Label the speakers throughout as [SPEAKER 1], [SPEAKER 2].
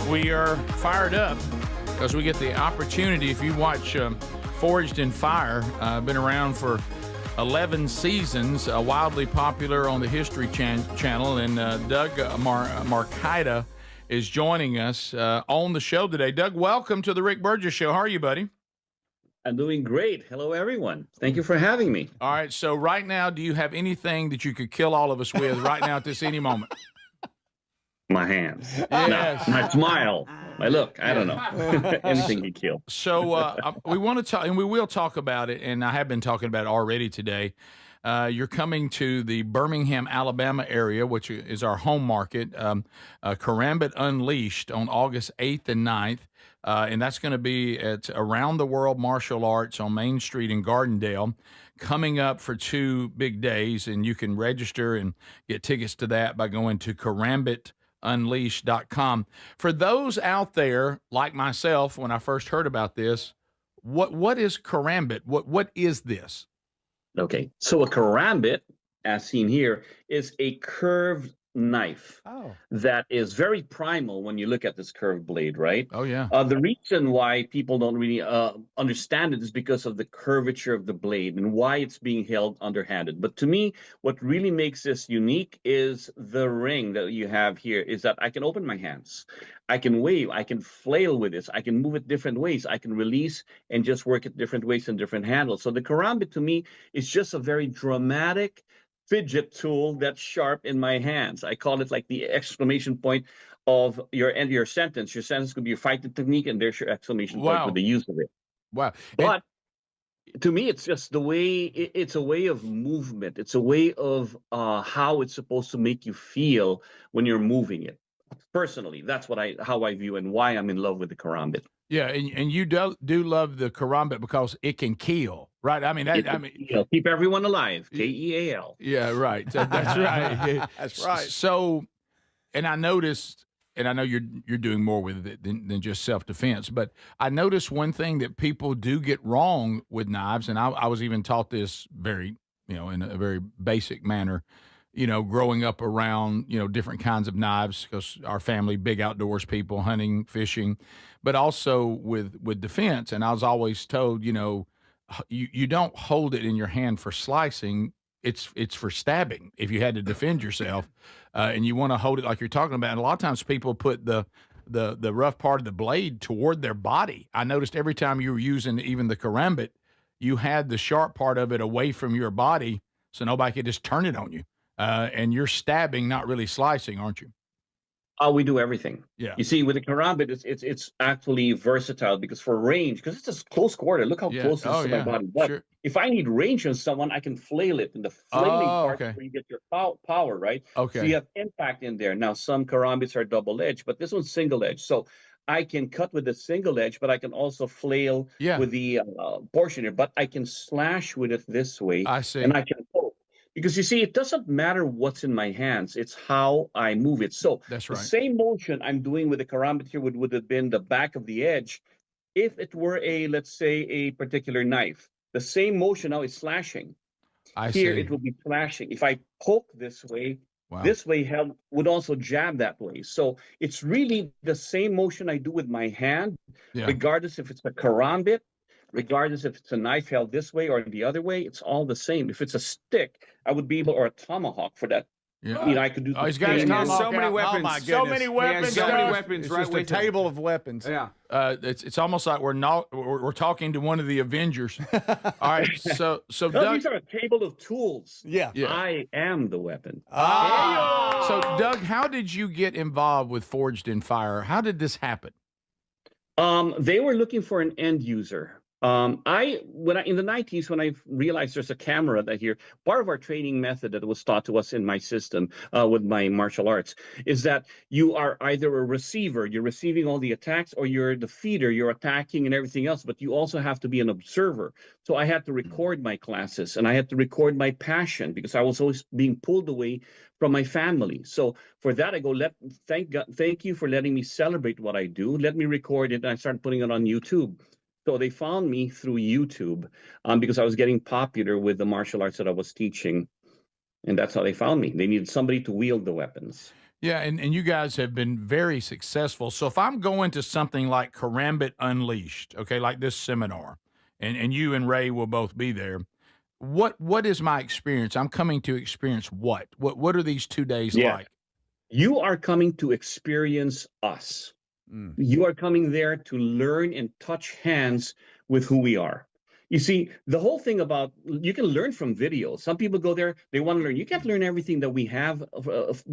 [SPEAKER 1] we are fired up because we get the opportunity. If you watch Forged in Fire, been around for 11 seasons, wildly popular on the History Channel, and Doug Marcaida is joining us on the show today. Doug, welcome to the Rick Burgess Show. How are you, buddy?
[SPEAKER 2] I'm doing great. Hello, everyone. Thank you for having me.
[SPEAKER 1] All right, so right now, do you have anything that you could kill all of us with right now at this any moment?
[SPEAKER 2] My hands.
[SPEAKER 1] Yes.
[SPEAKER 2] No, my smile. My look. I don't know. Anything you kill.
[SPEAKER 1] So we want to talk, and we will talk about it, and I have been talking about it already today. You're coming to the Birmingham, Alabama area, which is our home market, Kramabit Unleashed on August 8th and 9th. And that's going to be at Around the World Martial Arts on Main Street in Gardendale, coming up for 2 big days. And you can register and get tickets to that by going to KramabitUnleashed.com. For those out there like myself, when I first heard about this, what is Kramabit? What is this?
[SPEAKER 2] Okay. So a karambit, as seen here, is a curved knife that is very primal when you look at this curved blade, right?
[SPEAKER 1] Oh, yeah.
[SPEAKER 2] The reason why people don't really understand it is because of the curvature of the blade and why it's being held underhanded. But to me, what really makes this unique is the ring that you have here, is that I can open my hands. I can wave, I can flail with this, I can move it different ways, I can release and just work it different ways and different handles. So the karambit to me is just a very dramatic fidget tool that's sharp in my hands. I call it like the exclamation point of your end of your sentence. Your sentence could be a fighting technique, and there's your exclamation point with the use of it.
[SPEAKER 1] Wow.
[SPEAKER 2] But to me, it's just the way, it's a way of movement. It's a way of how it's supposed to make you feel when you're moving it. Personally, that's how I view and why I'm in love with the karambit.
[SPEAKER 1] Yeah, and you do love the karambit because it can kill, right? I mean,
[SPEAKER 2] keep everyone alive. KEAL.
[SPEAKER 1] Yeah, right. That's right.
[SPEAKER 3] That's right.
[SPEAKER 1] So, and I noticed, and I know you're doing more with it than just self-defense, but I noticed one thing that people do get wrong with knives, and I was even taught this very, in a very basic manner, growing up around, different kinds of knives, because our family, big outdoors people, hunting, fishing, but also with defense. And I was always told, you don't hold it in your hand for slicing. It's for stabbing. If you had to defend yourself, and you want to hold it like you're talking about. And a lot of times people put the rough part of the blade toward their body. I noticed every time you were using even the karambit, you had the sharp part of it away from your body, so nobody could just turn it on you. And you're stabbing, not really slicing, aren't you?
[SPEAKER 2] Oh, we do everything.
[SPEAKER 1] Yeah.
[SPEAKER 2] You see, with the karambit, it's actually versatile because for range, because it's a close quarter. Look how close it is to my body. But if I need range on someone, I can flail it. And the flailing part is where you get your power, right?
[SPEAKER 1] Okay.
[SPEAKER 2] So you have impact in there. Now, some karambits are double-edged, but this one's single-edged. So I can cut with the single edge, but I can also flail with the portion here. But I can slash with it this way.
[SPEAKER 1] I see.
[SPEAKER 2] And I can poke. Because you see, it doesn't matter what's in my hands. It's how I move it. So
[SPEAKER 1] that's right.
[SPEAKER 2] The same motion I'm doing with the karambit here would have been the back of the edge if it were let's say, a particular knife. The same motion now is slashing. Here it will be slashing. If I poke this way, this way would also jab that way. So it's really the same motion I do with my hand, regardless if it's a karambit, regardless if it's a knife held this way or the other way, it's all the same. If it's a stick, I would be able, or a tomahawk for that.
[SPEAKER 1] Yeah.
[SPEAKER 2] I could do.
[SPEAKER 1] He's got
[SPEAKER 3] so many weapons.
[SPEAKER 1] Oh my goodness. So many weapons.
[SPEAKER 3] So many weapons.
[SPEAKER 4] It's just a table of weapons.
[SPEAKER 3] Yeah.
[SPEAKER 1] It's almost like we're talking to one of the Avengers. All right. So
[SPEAKER 2] no,
[SPEAKER 1] Doug,
[SPEAKER 2] these are a table of tools.
[SPEAKER 4] Yeah.
[SPEAKER 2] I am the weapon.
[SPEAKER 1] So Doug, how did you get involved with Forged in Fire? How did this happen?
[SPEAKER 2] They were looking for an end user. In the 90s, when I realized there's a camera that here, part of our training method that was taught to us in my system with my martial arts is that you are either a receiver, you're receiving all the attacks, or you're the feeder, you're attacking and everything else, but you also have to be an observer. So I had to record my classes and I had to record my passion because I was always being pulled away from my family. So for that, I go, thank you for letting me celebrate what I do. Let me record it. And I started putting it on YouTube. So they found me through YouTube because I was getting popular with the martial arts that I was teaching. And that's how they found me. They needed somebody to wield the weapons.
[SPEAKER 1] Yeah, and you guys have been very successful. So if I'm going to something like Kramabit Unleashed, okay, like this seminar, and you and Ray will both be there, what is my experience? I'm coming to experience what? What are these 2 days
[SPEAKER 2] Yeah.
[SPEAKER 1] like?
[SPEAKER 2] You are coming to experience us.
[SPEAKER 3] Mm.
[SPEAKER 2] You are coming there to learn and touch hands with who we are. You see, the whole thing about you can learn from videos. Some people go there, they want to learn. You can't learn everything that we have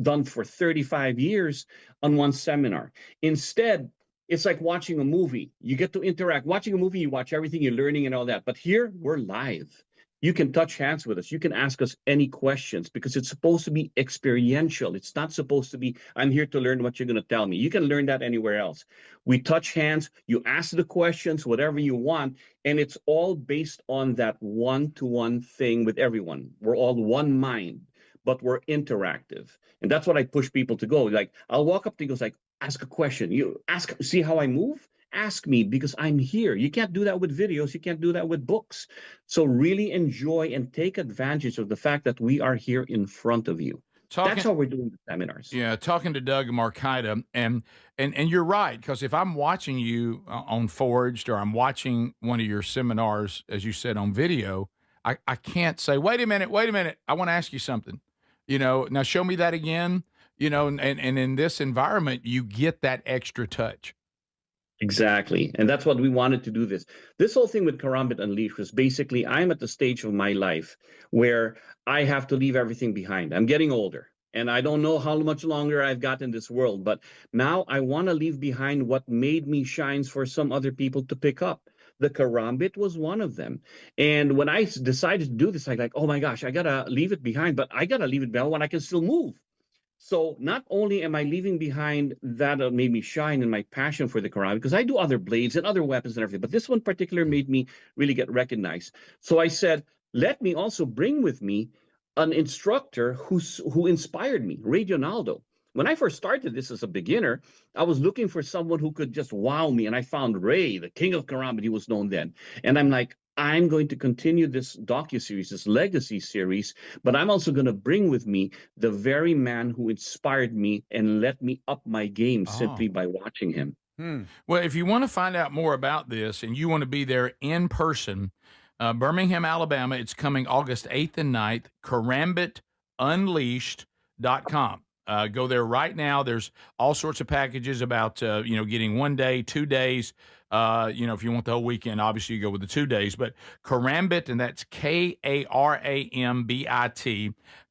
[SPEAKER 2] done for 35 years on one seminar. Instead, it's like watching a movie. You get to interact. Watching a movie, you watch everything, you're learning and all that. But here, we're live. You can touch hands with us. You can ask us any questions because it's supposed to be experiential. It's not supposed to be, I'm here to learn what you're going to tell me. You can learn that anywhere else. We touch hands, you ask the questions, whatever you want, and it's all based on that one-to-one thing with everyone. We're all one mind, but we're interactive. And that's what I push people to go. Like, I'll walk up to you, goes like, ask a question. You ask, see how I move? Ask me because I'm here. You can't do that with videos. You can't do that with books. So really enjoy and take advantage of the fact that we are here in front of you. That's how we're doing the seminars.
[SPEAKER 1] Yeah, talking to Doug Markita, and you're right, because if I'm watching you on Forged or I'm watching one of your seminars, as you said, on video, I can't say, wait a minute, I want to ask you something. Now show me that again. And in this environment, you get that extra touch.
[SPEAKER 2] Exactly. And that's what we wanted to do this. This whole thing with Kramabit Unleashed was basically I'm at the stage of my life where I have to leave everything behind. I'm getting older and I don't know how much longer I've got in this world, but now I want to leave behind what made me shines for some other people to pick up. The Kramabit was one of them. And when I decided to do this, I like, oh my gosh, I got to leave it behind, but I got to leave it behind when I can still move. So not only am I leaving behind that made me shine in my passion for the Quran, because I do other blades and other weapons and everything, but this one particular made me really get recognized. So I said, let me also bring with me an instructor who inspired me, Ray Donaldo. When I first started this as a beginner, I was looking for someone who could just wow me, and I found Ray, the king of Quran, he was known then. And I'm like, I'm going to continue this docuseries, this legacy series, but I'm also going to bring with me the very man who inspired me and let me up my game simply by watching him.
[SPEAKER 1] Well, if you want to find out more about this and you want to be there in person, Birmingham, Alabama, it's coming August 8th and 9th, KramabitUnleashed.com. Go there right now. There's all sorts of packages about, getting 1 day, 2 days. If you want the whole weekend, obviously you go with the 2 days. But Kramabit, and that's Karambit,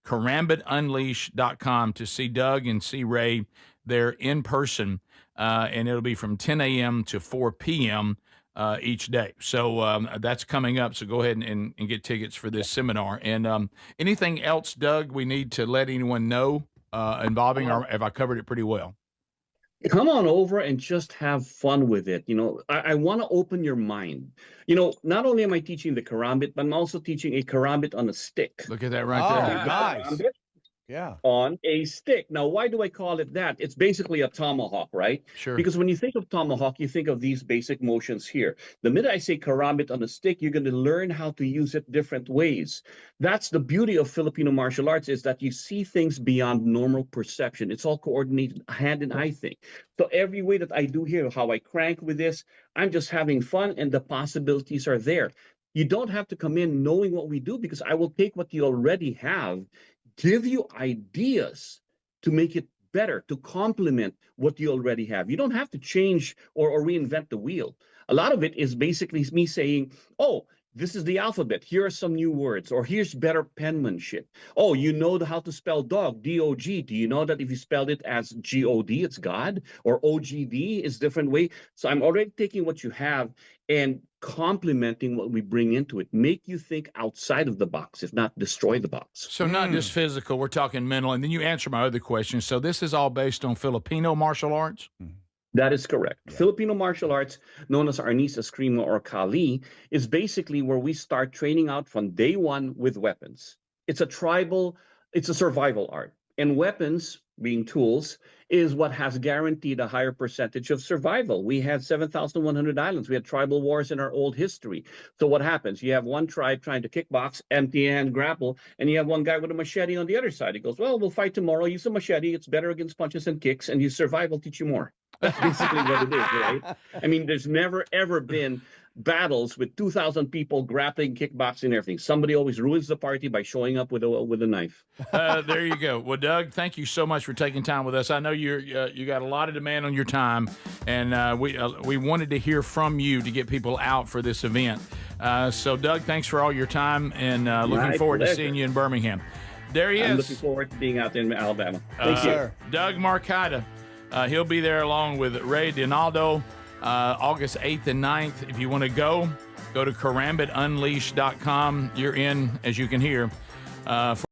[SPEAKER 1] KramabitUnleashed.com to see Doug and see Ray there in person. And it'll be from 10 a.m. to 4 p.m. Each day. So that's coming up. So go ahead and get tickets for this seminar. And anything else, Doug, we need to let anyone know involving, or have I covered it pretty well?
[SPEAKER 2] Come on over and just have fun with it. I want to open your mind. Not only am I teaching the Kramabit, but I'm also teaching a Kramabit on a stick.
[SPEAKER 1] Look at that right there.
[SPEAKER 3] Nice. Yeah.
[SPEAKER 2] On a stick. Now, why do I call it that? It's basically a tomahawk, right?
[SPEAKER 1] Sure.
[SPEAKER 2] Because when you think of tomahawk, you think of these basic motions here. The minute I say Kramabit on a stick, you're going to learn how to use it different ways. That's the beauty of Filipino martial arts, is that you see things beyond normal perception. It's all coordinated hand and eye thing. So every way that I do here, how I crank with this, I'm just having fun and the possibilities are there. You don't have to come in knowing what we do, because I will take what you already have, give you ideas to make it better, to complement what you already have. You don't have to change or reinvent the wheel. A lot of it is basically me saying, oh, this is the alphabet. Here are some new words, or here's better penmanship. Oh, you know how to spell dog, D-O-G. Do you know that if you spelled it as G-O-D, it's God, or O-G-D is different way? So I'm already taking what you have and complementing what we bring into it. Make you think outside of the box, if not destroy the box.
[SPEAKER 1] So not just physical, we're talking mental. And then you answer my other question. So this is all based on Filipino martial arts?
[SPEAKER 2] That is correct. Yeah. Filipino martial arts, known as Arnis, Eskrima, or Kali, is basically where we start training out from day one with weapons. It's a survival art. And weapons being tools, is what has guaranteed a higher percentage of survival. We had 7,100 islands. We had tribal wars in our old history. So what happens? You have one tribe trying to kickbox, empty hand grapple, and you have one guy with a machete on the other side. He goes, well, we'll fight tomorrow. Use a machete. It's better against punches and kicks, and you survive will teach you more. That's basically what it is, right? I mean, there's never, ever been battles with 2,000 people grappling, kickboxing, and everything. Somebody always ruins the party by showing up with a knife.
[SPEAKER 1] There you go. Well, Doug, thank you so much for taking time with us. I know you got a lot of demand on your time, and we wanted to hear from you to get people out for this event. So, Doug, thanks for all your time, and looking forward to seeing you in Birmingham. There he is.
[SPEAKER 2] I'm looking forward to being out there in Alabama. Thank you.
[SPEAKER 1] Doug Marcaida. He'll be there along with Ray Donaldo. August 8th and 9th. If you want to go to KramabitUnleashed.com. You're in, as you can hear, for